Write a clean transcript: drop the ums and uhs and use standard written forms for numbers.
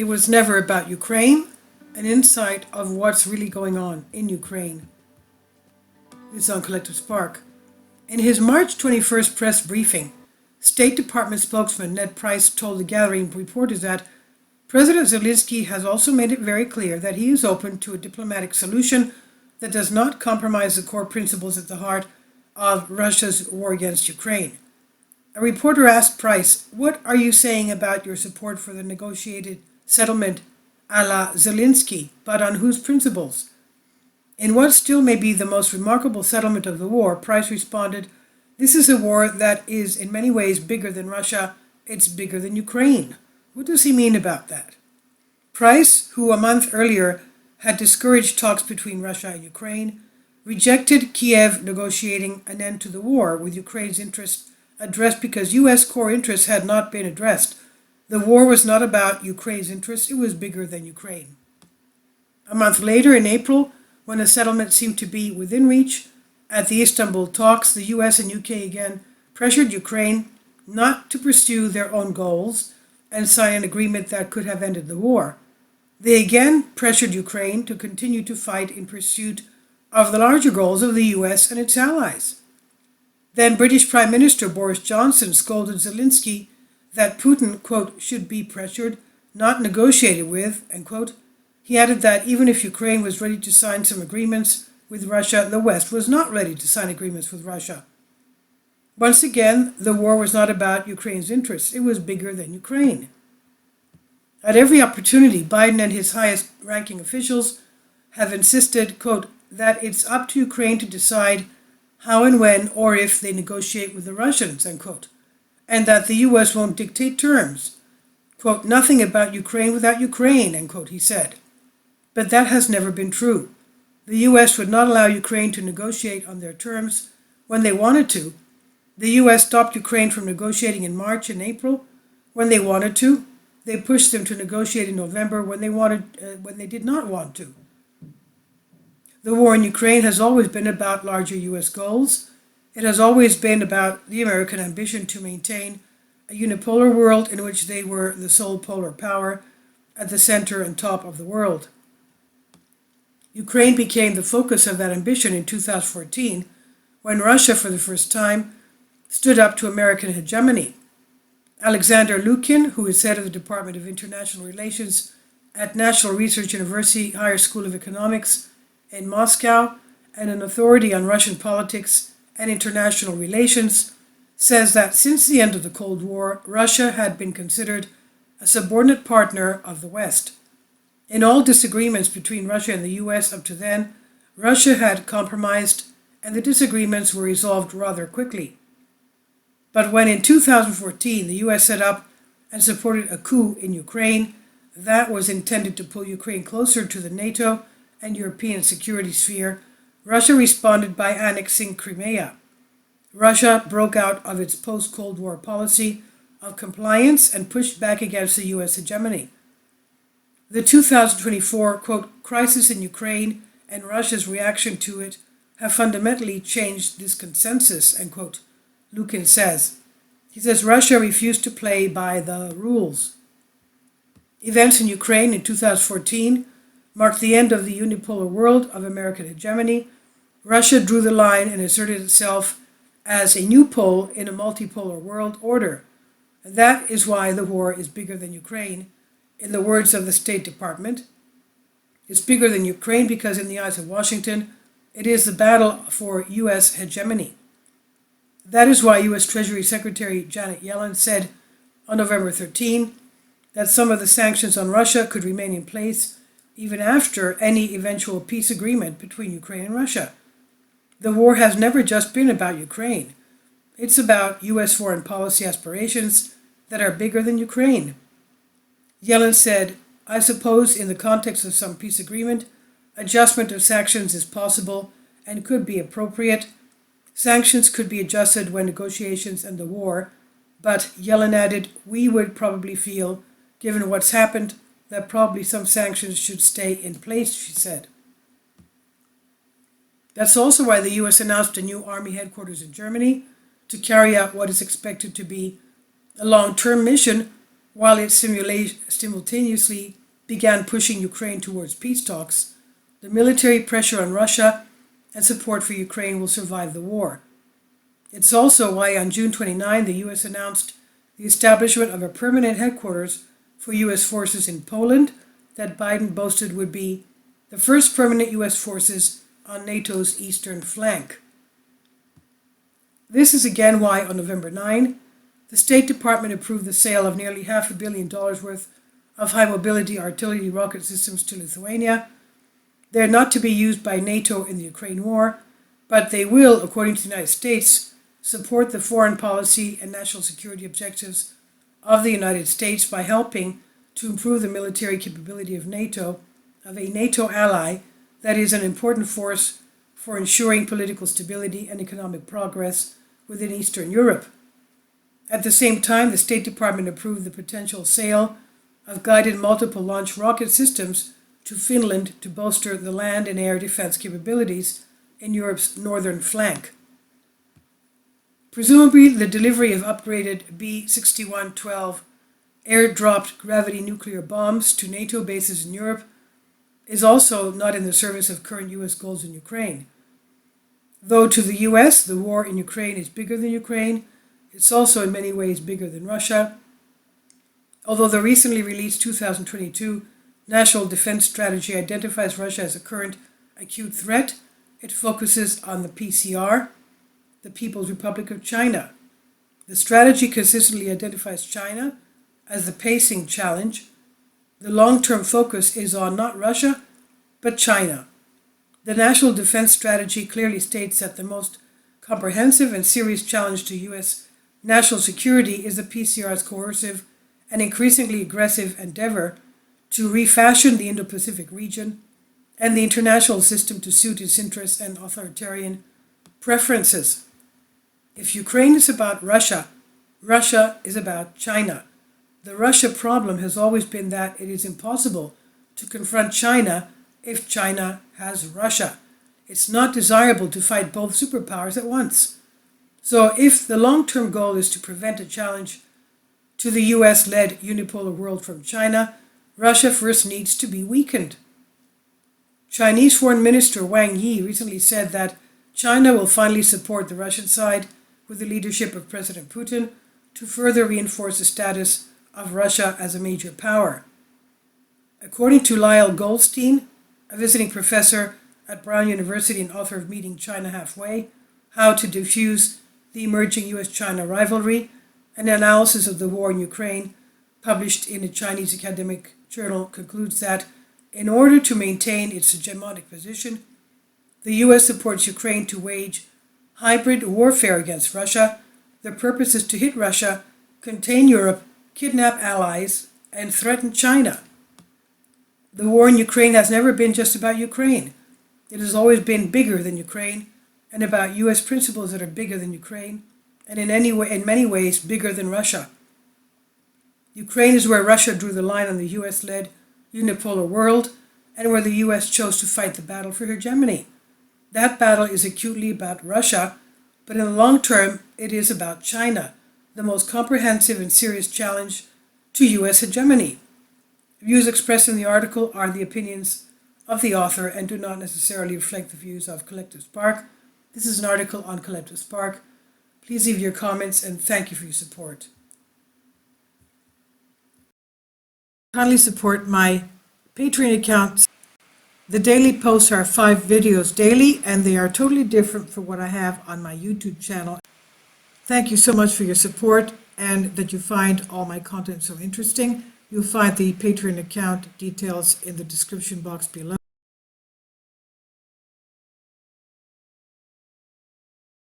It was never about Ukraine, an insight of what's really going on in Ukraine. This is on Collective Spark. In his March 21st press briefing, State Department spokesman Ned Price told the gathering reporters that President Zelensky has also made it very clear that he is open to a diplomatic solution that does not compromise the core principles at the heart of Russia's war against Ukraine. A reporter asked Price, "What are you saying about your support for the negotiated settlement a la Zelinsky, but on whose principles?" In what still may be the most remarkable settlement of the war, Price responded, "This is a war that is in many ways bigger than Russia. It's bigger than Ukraine." What does he mean about that? Price, who a month earlier had discouraged talks between Russia and Ukraine, rejected Kiev negotiating an end to the war with Ukraine's interests addressed because U.S. core interests had not been addressed. The war was not about Ukraine's interests, it was bigger than Ukraine. A month later, in April, when a settlement seemed to be within reach, at the Istanbul talks, the US and UK again pressured Ukraine not to pursue their own goals and sign an agreement that could have ended the war. They again pressured Ukraine to continue to fight in pursuit of the larger goals of the US and its allies. Then British Prime Minister Boris Johnson scolded Zelensky that Putin, quote, should be pressured, not negotiated with, end quote. He added that even if Ukraine was ready to sign some agreements with Russia, the West was not ready to sign agreements with Russia. Once again, the war was not about Ukraine's interests. It was bigger than Ukraine. At every opportunity, Biden and his highest-ranking officials have insisted, quote, that it's up to Ukraine to decide how and when or if they negotiate with the Russians, end quote, and that the U.S. won't dictate terms. Quote, nothing about Ukraine without Ukraine, end quote, he said. But that has never been true. The U.S. would not allow Ukraine to negotiate on their terms when they wanted to. The U.S. stopped Ukraine from negotiating in March and April when they wanted to. They pushed them to negotiate in November when they did not want to. The war in Ukraine has always been about larger U.S. goals. It has always been about the American ambition to maintain a unipolar world in which they were the sole polar power at the center and top of the world. Ukraine became the focus of that ambition in 2014 when Russia, for the first time, stood up to American hegemony. Alexander Lukin, who is head of the Department of International Relations at National Research University Higher School of Economics in Moscow and an authority on Russian politics and international relations, says that since the end of the Cold War, Russia had been considered a subordinate partner of the West. In all disagreements between Russia and the US up to then, Russia had compromised and the disagreements were resolved rather quickly. But when in 2014 the US set up and supported a coup in Ukraine, that was intended to pull Ukraine closer to the NATO and European security sphere, Russia responded by annexing Crimea. Russia broke out of its post-Cold War policy of compliance and pushed back against the US hegemony. The 2024, quote, crisis in Ukraine and Russia's reaction to it have fundamentally changed this consensus, end quote, Lukin says. He says Russia refused to play by the rules. Events in Ukraine in 2014 marked the end of the unipolar world of American hegemony. Russia drew the line and asserted itself as a new pole in a multipolar world order. And that is why the war is bigger than Ukraine. In the words of the State Department, it's bigger than Ukraine because in the eyes of Washington, it is the battle for U.S. hegemony. That is why U.S. Treasury Secretary Janet Yellen said on November 13 that some of the sanctions on Russia could remain in place even after any eventual peace agreement between Ukraine and Russia. The war has never just been about Ukraine. It's about U.S. foreign policy aspirations that are bigger than Ukraine. Yellen said, I suppose in the context of some peace agreement, adjustment of sanctions is possible and could be appropriate. Sanctions could be adjusted when negotiations end the war, but Yellen added, we would probably feel, given what's happened, that probably some sanctions should stay in place, she said. That's also why the U.S. announced a new army headquarters in Germany to carry out what is expected to be a long-term mission while it simultaneously began pushing Ukraine towards peace talks, the military pressure on Russia and support for Ukraine will survive the war. It's also why on June 29 the US announced the establishment of a permanent headquarters for US forces in Poland that Biden boasted would be the first permanent US forces on NATO's eastern flank. This is again why on November 9, the State Department approved the sale of nearly $500 million worth of high-mobility artillery rocket systems to Lithuania. They are not to be used by NATO in the Ukraine war, but they will, according to the United States, support the foreign policy and national security objectives of the United States by helping to improve the military capability of NATO, of a NATO ally that is an important force for ensuring political stability and economic progress within Eastern Europe. At the same time, the State Department approved the potential sale of guided multiple launch rocket systems to Finland to bolster the land and air defense capabilities in Europe's northern flank. Presumably, the delivery of upgraded B-6112 air-dropped gravity nuclear bombs to NATO bases in Europe is also not in the service of current US goals in Ukraine. Though to the US, the war in Ukraine is bigger than Ukraine, it's also in many ways bigger than Russia. Although the recently released 2022 National Defense Strategy identifies Russia as a current acute threat, it focuses on the PCR, the People's Republic of China. The strategy consistently identifies China as the pacing challenge. The long-term focus is on not Russia, but China. The National Defense Strategy clearly states that the most comprehensive and serious challenge to U.S. national security is the PCR's coercive and increasingly aggressive endeavor to refashion the Indo-Pacific region and the international system to suit its interests and authoritarian preferences. If Ukraine is about Russia, Russia is about China. The Russia problem has always been that it is impossible to confront China if China has Russia. It's not desirable to fight both superpowers at once. So if the long-term goal is to prevent a challenge to the US-led unipolar world from China, Russia first needs to be weakened. Chinese Foreign Minister Wang Yi recently said that China will finally support the Russian side with the leadership of President Putin to further reinforce the status of Russia as a major power. According to Lyle Goldstein, a visiting professor at Brown University and author of Meeting China Halfway, How to Diffuse the Emerging US-China Rivalry, an analysis of the war in Ukraine, published in a Chinese academic journal, concludes that in order to maintain its hegemonic position, the US supports Ukraine to wage hybrid warfare against Russia. The purpose is to hit Russia, contain Europe, kidnap allies, and threaten China. The war in Ukraine has never been just about Ukraine. It has always been bigger than Ukraine and about US principles that are bigger than Ukraine and in many ways bigger than Russia. Ukraine is where Russia drew the line on the US-led unipolar world and where the US chose to fight the battle for hegemony. That battle is acutely about Russia, but in the long term it is about China, the most comprehensive and serious challenge to US hegemony. Views expressed in the article are the opinions of the author and do not necessarily reflect the views of Collective Spark. This is an article on Collective Spark. Please leave your comments and thank you for your support. Kindly support my Patreon account. The daily posts are 5 videos daily and they are totally different from what I have on my YouTube channel. Thank you so much for your support and that you find all my content so interesting. You'll find the Patreon account details in the description box below.